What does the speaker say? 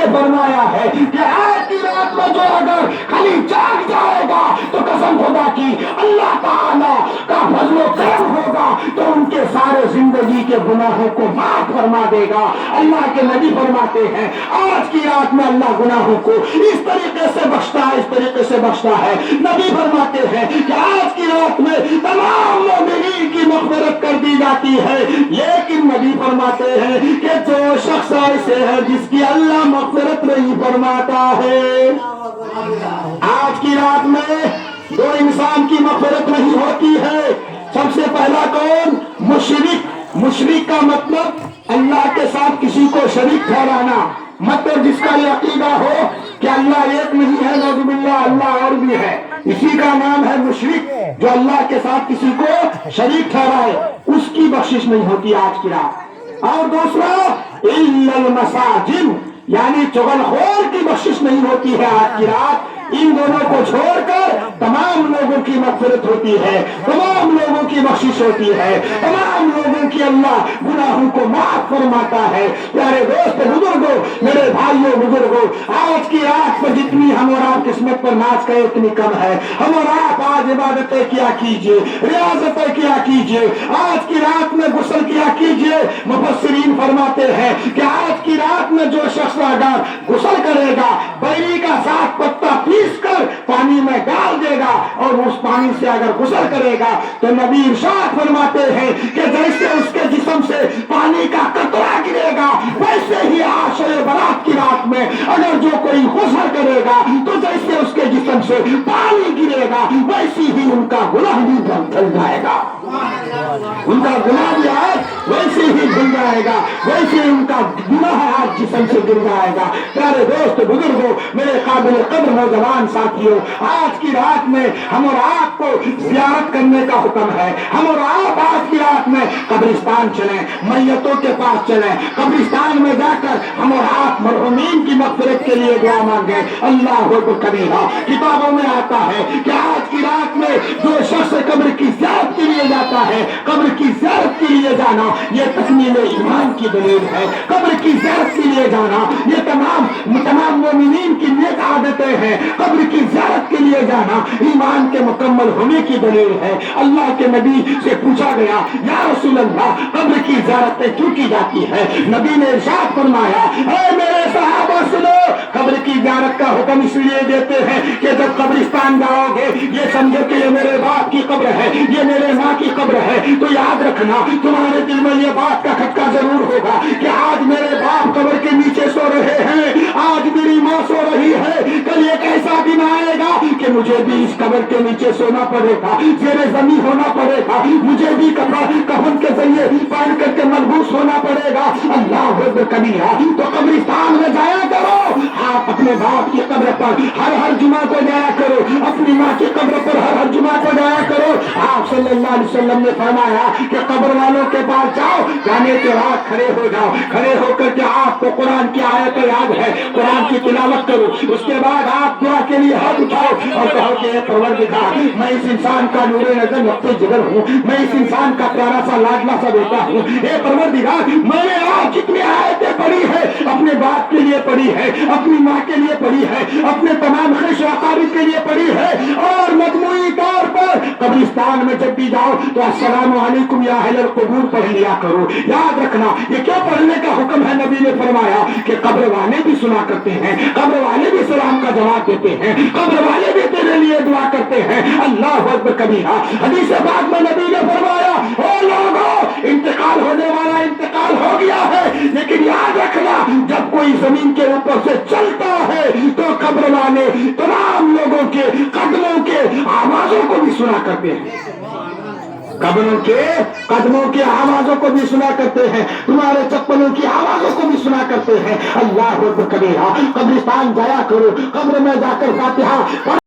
نے فرمایا ہے کہ آج کی رات میں جو اگر خالی جاگ جائے گا تو قسم خدا کی اللہ تعالی کا فضل و کرم ہوگا تو ان کے سارے زندگی کے گناہوں کو معاف فرما دے گا۔ اللہ کے نبی فرماتے ہیں آج کی رات میں اللہ گناہوں کو اس طریقے سے بخشتا ہے، اس طریقے سے بخشتا ہے۔ نبی فرماتے ہیں کہ آج کی رات میں تمام مومنین کی مغفرت کر دی جاتی ہے، لیکن نبی فرماتے ہیں کہ جو شخص ایسے ہے جس کی اللہ مغفرت نہیں فرماتا ہے۔ آج کی رات میں دو انسان کی مغفرت نہیں ہوتی ہے۔ سب سے پہلا کون؟ مشرک۔ مشرک کا مطلب اللہ کے ساتھ کسی کو شریک ٹھہرانا، مطلب جس کا یہ عقیدہ ہو کہ اللہ ایک نہیں ہے، نعوذ باللہ اللہ اور بھی ہے، اسی کا نام ہے مشرک۔ جو اللہ کے ساتھ کسی کو شریک ٹھہرائے اس کی بخشش نہیں ہوتی آج کی رات۔ اور دوسرا الا المساجد، یعنی چغلخور کی بخشش نہیں ہوتی ہے آج کی رات۔ ان دونوں کو چھوڑ کر تمام لوگوں کی مغفرت ہوتی ہے، تمام لوگوں کی بخشش ہوتی ہے، تمام لوگوں کی اللہ گناہوں کو معاف فرماتا ہے۔ پیارے دوست بزرگوں، میرے بھائیوں بزرگوں، آج کی رات پر جتنی ہم اور آپ قسمت پر ناچ کرے اتنی کم ہے۔ ہم اور آپ آج عبادتیں کیا کیجئے، ریاضتیں کیا کیجئے، آج کی رات میں غسل کیا کیجئے۔ مفسرین فرماتے ہیں کہ آج کی رات میں جو شخص اگر غسل کرے گا، بیری کا 7 پتا پیس کر پانی میں ڈال دے گا اور اس پانی سے اگر غسل کرے گا تو نبی ارشاد فرماتے ہیں کہ جیسے اس کے جسم سے پانی کا قطرہ گرے گا، ویسے ہی عاشر برات کی رات میں اگر جو کوئی غسل کرے گا تو جیسے اس کے جسم سے پانی گرے گا ویسی ہی ان کا گناہ بھی دھل جائے گا، ان کا گناہ بھی آج ویسے ہی دھل جائے گا، ویسے ان کا گناہ آج جسم سے گر جائے گا۔ پیارے دوست بزرگوں، میرے قابل قدر نوجوان ساتھیوں، آج کی رات میں ہم اور آپ کو زیارت کرنے کا حکم ہے۔ ہم اور آپ آج کی رات میں قبرستان چلیں، میتوں کے پاس چلیں، قبرستان میں جا کر ہم اور آپ مرحومین کی مغفرت کے لیے دعا مانگیں۔ اللہ اکبر کبیرہ۔ کتابوں میں آتا ہے کہ آج کی رات میں جو شخص قبر کی زیارت کے لیے جاتا ہے، قبر کی زیارت کے لیے جانا یہ تکمیل ایمان کی دلیل ہے۔ قبر کی زیارت کے لیے جانا یہ تمام مومنین کی نیک عادتیں ہیں۔ قبر کی زیارت کے لیے جانا ایمان کے مکمل ہونے کی دلیل ہے۔ اللہ کے نبی سے پوچھا گیا یا رسول اللہ قبر کی زیارتیں کیوں کی جاتی ہے؟ نبی نے ارشاد فرمایا اے میرے صحابہ سنو، قبر کی زیارت کا حکم اس لیے دیتے ہیں کہ جب قبرستان جاؤ گے یہ سمجھو کہ یہ میرے باپ کی قبر ہے، یہ میرے ماں کی قبر ہے، تو یاد رکھنا تمہارے دل میں یہ بات کا کھٹکا ضرور ہوگا کہ آج میرے باپ قبر کے نیچے سو رہے ہیں، آج میری ماں سو رہی ہے، کل ایک ایسا دن آئے گا کہ مجھے بھی اس قبر کے نیچے سونا پڑے گا، زیر زمین ہونا پڑے گا، مجھے بھی کفن کے ذریعے پہن کر کے ملبوس ہونا پڑے گا۔ اللہ اکبر کبیرہ۔ تو قبرستان میں جایا کرو، آپ اپنے باپ کی قبر پر ہر جمعہ کو جایا کرو، اپنی ماں کی قبر پر ہر جمعہ کو جایا کرو۔ آپ صلی اللہ علیہ وسلم نے فرمایا کہ قبر والوں کے پاس جاؤ، جانے کے بعد کھڑے ہو جاؤ، کھڑے ہو کر کے آپ کو قرآن کی آیت یاد ہے، قرآن کی تلاوت کرو، اس کے بعد آپ دعا کے لیے ہاتھ اٹھاؤ اور کہو کہ اے پروردگار میں اس انسان کا نور نظر نقطۂ جگر ہوں، میں اس انسان کا پیارا سا لاڈلا سا بیٹا ہوں، اے پروردگار میں نے آج جتنی آیتیں پڑھی ہے اپنے باپ کے لیے پڑھی ہے، اپنی ماں کے لیے پڑھی ہے، اپنے تمام خش و اقارب کے لیے پڑھی ہے، اور مجموعی طور پر قبرستان میں جب بھی جاؤ تو السلام علیکم یا اہل القبور پڑھ لیا کرو۔ یاد رکھنا یہ کیوں پڑھنے کا حکم ہے؟ نبی نے فرمایا کہ قبر والے بھی سنا کرتے ہیں، قبر والے بھی سلام کا جواب دیتے ہیں، قبر والے بھی تیرے لیے دعا کرتے ہیں۔ اللہ اکبر کبیرہ۔ حدیث پاک میں نبی نے فرمایا او لوگوں انتقال ہونے والا انتقال ہو گیا ہے، لیکن یاد رکھنا جب کوئی زمین کے اوپر سے چلتا ہے تو قبر والے تمام لوگوں کے قدموں کے آوازوں کو بھی سنا کرتے ہیں، قبروں کے قدموں کی آوازوں کو بھی سنا کرتے ہیں، تمہارے چپلوں کی آوازوں کو بھی سنا کرتے ہیں۔ اللہ اکبر کبیرہ۔ قبرستان جایا کرو، قبر میں جا کر فاتحہ